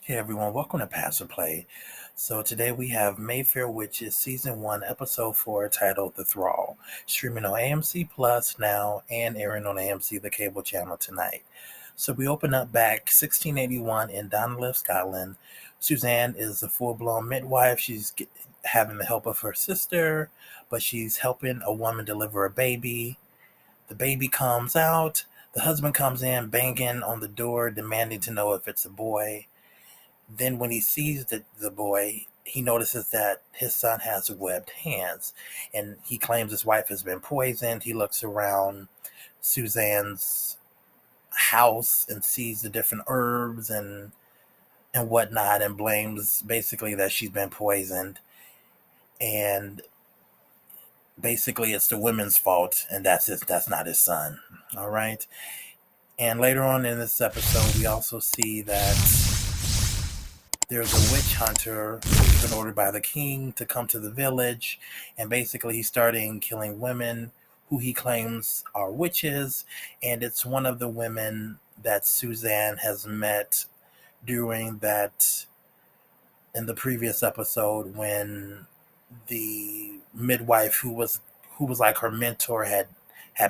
Hey everyone, welcome to Pass or Play. So today we have Mayfair Witches Season 1, Episode 4, titled The Thrall, streaming on AMC Plus now and airing on AMC, the cable channel, tonight. So we open up back 1681 in Donaliv, Scotland. Suzanne is a full-blown midwife. She's having the help of her sister, but she's helping a woman deliver a baby. The baby comes out. The husband comes in, banging on the door, demanding to know if it's a boy. Then when he sees the boy, he notices that his son has webbed hands, and he claims his wife has been poisoned. He looks around Suzanne's house and sees the different herbs and whatnot, and blames basically that she's been poisoned, and basically it's the women's fault, and that's not his son. All right. And later on in this episode, we also see that there's a witch hunter who's been ordered by the king to come to the village, and basically he's starting killing women who he claims are witches, and it's one of the women that Suzanne has met during that in the previous episode when the midwife who was like her mentor had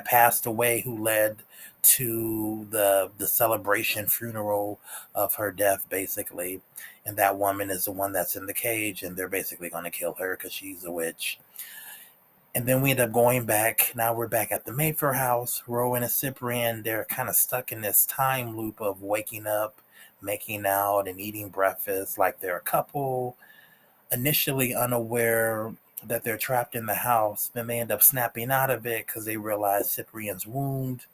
passed away, who led to the celebration funeral of her death, basically. And that woman is the one that's in the cage, and they're basically going to kill her because she's a witch. And then we end up going back. Now we're back at the Mayfair house. Rowan and Cyprian, they're kind of stuck in this time loop of waking up, making out, and eating breakfast like they're a couple, initially unaware that they're trapped in the house. Then they end up snapping out of it because they realize Cyprian's wound,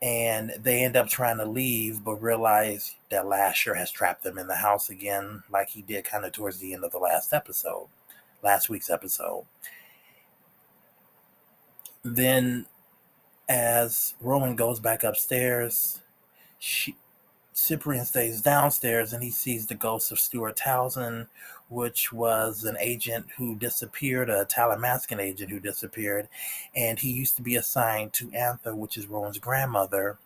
and they end up trying to leave, but realize that Lasher has trapped them in the house again, like he did kind of towards the end of the last week's episode. Then, as Rowan goes back upstairs, Cyprian stays downstairs, and he sees the ghost of Stuart Townsend, which was an agent who disappeared, a Talamascan agent who disappeared, and he used to be assigned to Antha, which is Rowan's grandmother.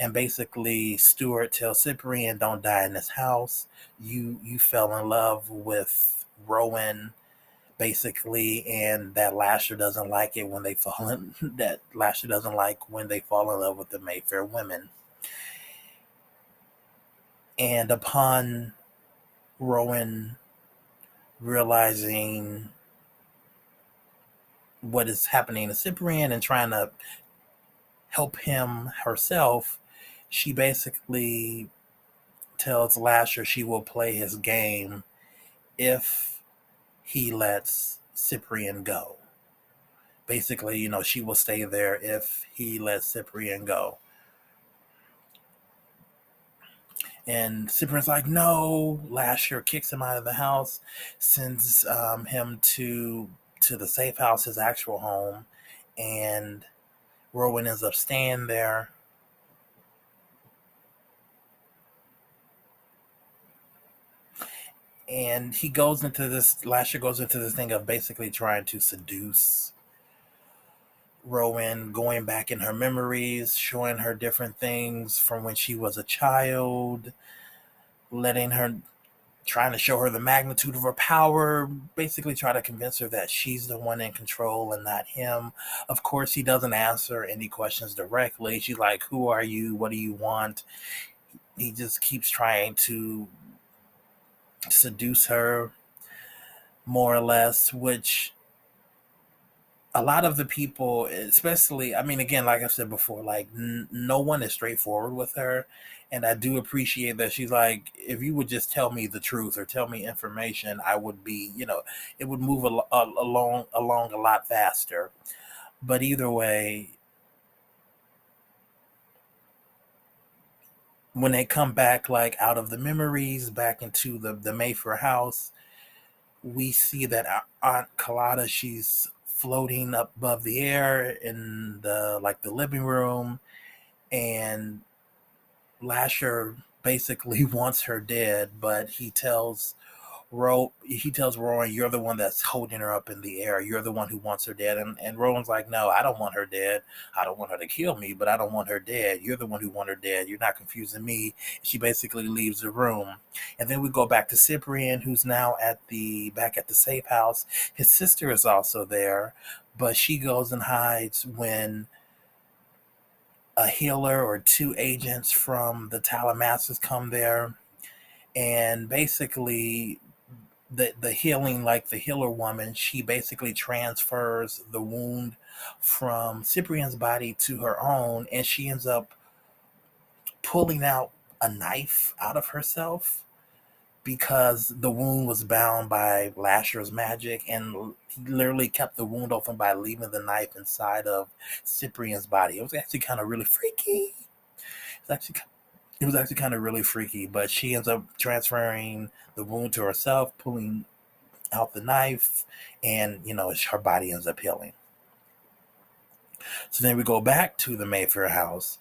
And basically, Stuart tells Cyprian, "Don't die in this house. You fell in love with Rowan." Basically, and that Lasher doesn't like it when they fall in that Lasher doesn't like when they fall in love with the Mayfair women. And upon Rowan realizing what is happening to Cyprian and trying to help him herself, she basically tells Lasher she will play his game if he lets Cyprian go. Basically, she will stay there if he lets Cyprian go. And Cyprian's like, no. Lasher kicks him out of the house, sends him to the safe house, his actual home, and Rowan ends up staying there. And Lasher goes into this thing of basically trying to seduce Rowan, going back in her memories, showing her different things from when she was a child, trying to show her the magnitude of her power, basically try to convince her that she's the one in control and not him. Of course, he doesn't answer any questions directly. She's like, who are you? What do you want? He just keeps trying to seduce her, more or less, which a lot of the people, especially, I mean, again, like I said before, like no one is straightforward with her. And I do appreciate that she's like, if you would just tell me the truth or tell me information, I would be, it would move along a lot faster. But either way, when they come back, like out of the memories, back into the Mayfair house, we see that Aunt Colada, she's floating up above the air in the living room, and Lasher basically wants her dead, but he tells He tells Rowan, "You're the one that's holding her up in the air. You're the one who wants her dead." And Rowan's like, "No, I don't want her dead. I don't want her to kill me, but I don't want her dead. You're the one who want her dead. You're not confusing me." She basically leaves the room. And then we go back to Cyprian, who's now back at the safe house. His sister is also there, but she goes and hides when a healer or two agents from the Talamasters come there, and basically the healing, like the healer woman, she basically transfers the wound from Cyprian's body to her own, and she ends up pulling out a knife out of herself because the wound was bound by Lasher's magic, and he literally kept the wound open by leaving the knife inside of Cyprian's body. It was actually kind of really freaky. It was actually kind of really freaky, but she ends up transferring the wound to herself, pulling out the knife, and her body ends up healing. So then we go back to the Mayfair house,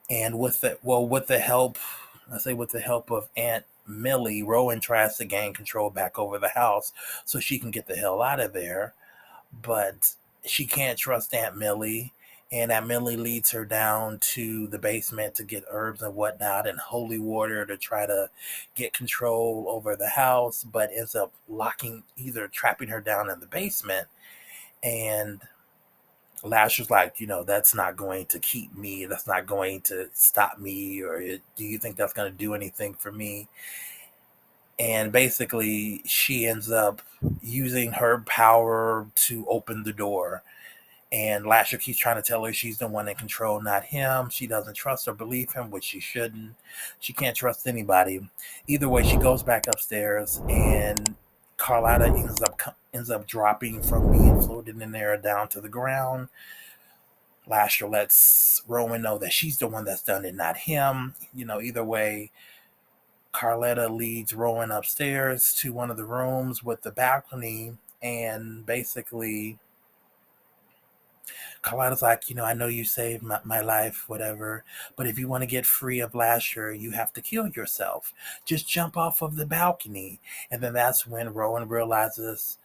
and with the help, with the help of Aunt Millie, Rowan tries to gain control back over the house so she can get the hell out of there, but she can't trust Aunt Millie. And Aunt Millie leads her down to the basement to get herbs and whatnot and holy water to try to get control over the house, but ends up either trapping her down in the basement. And Lasher's like, that's not going to keep me. That's not going to stop me. Or do you think that's going to do anything for me? And basically, she ends up using her power to open the door. And Lasher keeps trying to tell her she's the one in control, not him. She doesn't trust or believe him, which she shouldn't. She can't trust anybody. Either way, she goes back upstairs, and Carlotta ends up dropping from being floated in there down to the ground. Lasher lets Rowan know that she's the one that's done it, not him. Either way, Carlotta leads Rowan upstairs to one of the rooms with the balcony, and basically Carlotta's like, I know you saved my life, whatever, but if you want to get free of Lasher, you have to kill yourself. Just jump off of the balcony. And then that's when Rowan realizes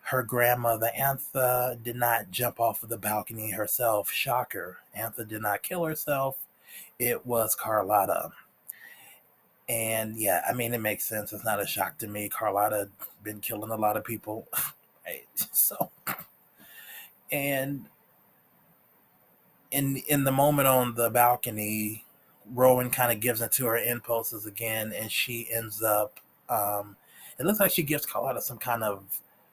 her grandmother, Antha, did not jump off of the balcony herself. Shocker. Antha did not kill herself. It was Carlotta. And yeah, I mean, it makes sense. It's not a shock to me. Carlotta been killing a lot of people. Right? So, and in the moment on the balcony, Rowan kind of gives into her impulses again, and she ends up. It looks like she gives Carlotta some kind of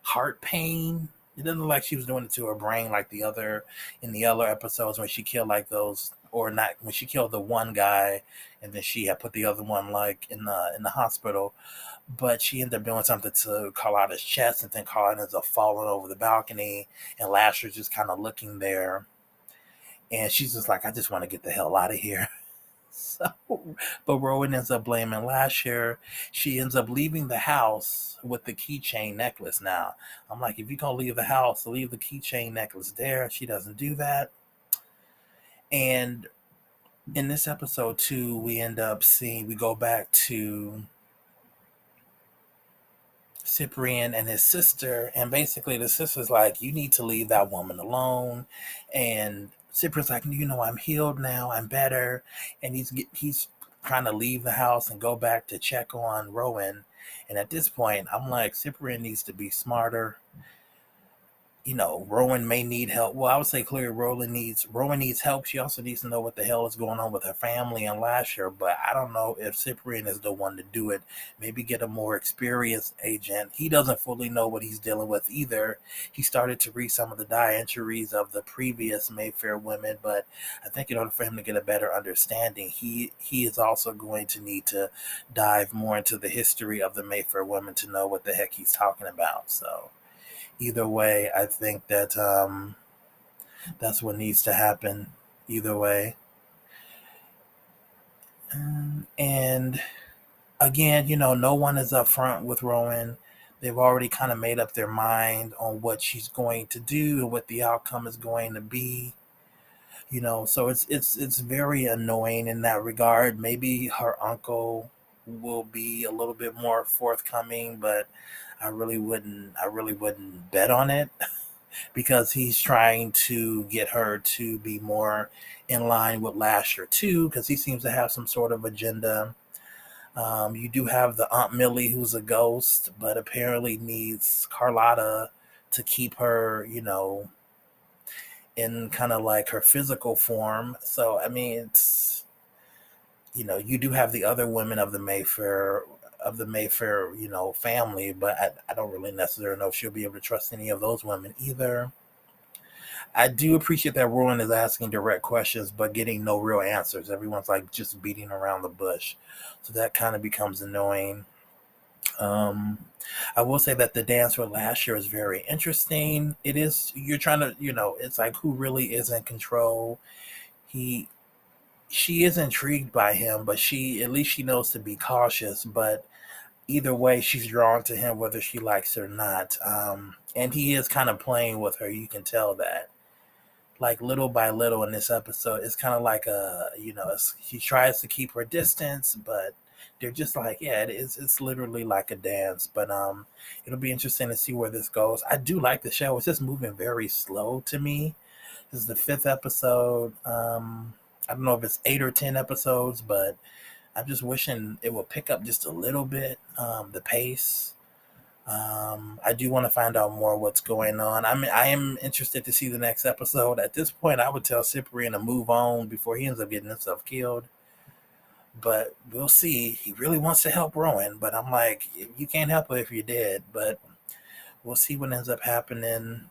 heart pain. It doesn't look like she was doing it to her brain like in the other episodes when she killed like those, or not when she killed the one guy, and then she had put the other one like in the hospital. But she ended up doing something to Carlotta's chest, and then Carlotta ends up falling over the balcony, and Lasher's just kind of looking there. And she's just like, I just want to get the hell out of here. So, but Rowan ends up blaming Lasher. She ends up leaving the house with the keychain necklace now. I'm like, if you're going to leave the house, leave the keychain necklace there. She doesn't do that. And in this episode, too, we go back to Cyprian and his sister, and basically the sister's like, you need to leave that woman alone. And Cyprian's like, I'm healed now, I'm better. And he's trying to leave the house and go back to check on Rowan. And at this point, I'm like, Cyprian needs to be smarter. Rowan may need help. Well, I would say clearly Rowan needs help. She also needs to know what the hell is going on with her family and Lasher, but I don't know if Cyprian is the one to do it. Maybe get a more experienced agent. He doesn't fully know what he's dealing with either. He started to read some of the diaries of the previous Mayfair women, but I think in order for him to get a better understanding, he is also going to need to dive more into the history of the Mayfair women to know what the heck he's talking about. So either way, I think that that's what needs to happen. Either way. And again, no one is up front with Rowan. They've already kind of made up their mind on what she's going to do and what the outcome is going to be. So it's very annoying in that regard. Maybe her uncle will be a little bit more forthcoming, but I really wouldn't bet on it because he's trying to get her to be more in line with Lasher too, because he seems to have some sort of agenda. You do have the Aunt Millie who's a ghost, but apparently needs Carlotta to keep her, in kind of like her physical form. So I mean, it's you do have the other women of the Mayfair, family, but I don't really necessarily know if she'll be able to trust any of those women either. I do appreciate that Rowan is asking direct questions, but getting no real answers. Everyone's like just beating around the bush, so that kind of becomes annoying. Um, I will say that the dance for last year is very interesting. It is you're trying to, it's like who really is in control. He she is intrigued by him, but she at least she knows to be cautious. But either way, she's drawn to him whether she likes it or not. And he is kind of playing with her. You can tell that like little by little in this episode. It's kind of like he tries to keep her distance, but they're just like, yeah, it is. It's literally like a dance. But it'll be interesting to see where this goes. I do like the show. It's just moving very slow to me. This is the fifth episode. I don't know if it's 8 or 10 episodes, but I'm just wishing it would pick up just a little bit the pace. I do want to find out more what's going on. I am interested to see the next episode. At this point, I would tell Cyprian to move on before he ends up getting himself killed. But we'll see. He really wants to help Rowan, but I'm like, you can't help it if you're dead. But we'll see what ends up happening.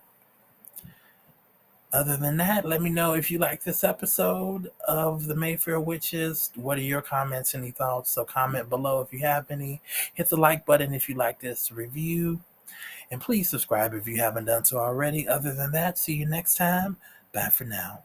Other than that, let me know if you like this episode of the Mayfair Witches. What are your comments? Any thoughts? So comment below if you have any. Hit the like button if you like this review. And please subscribe if you haven't done so already. Other than that, see you next time. Bye for now.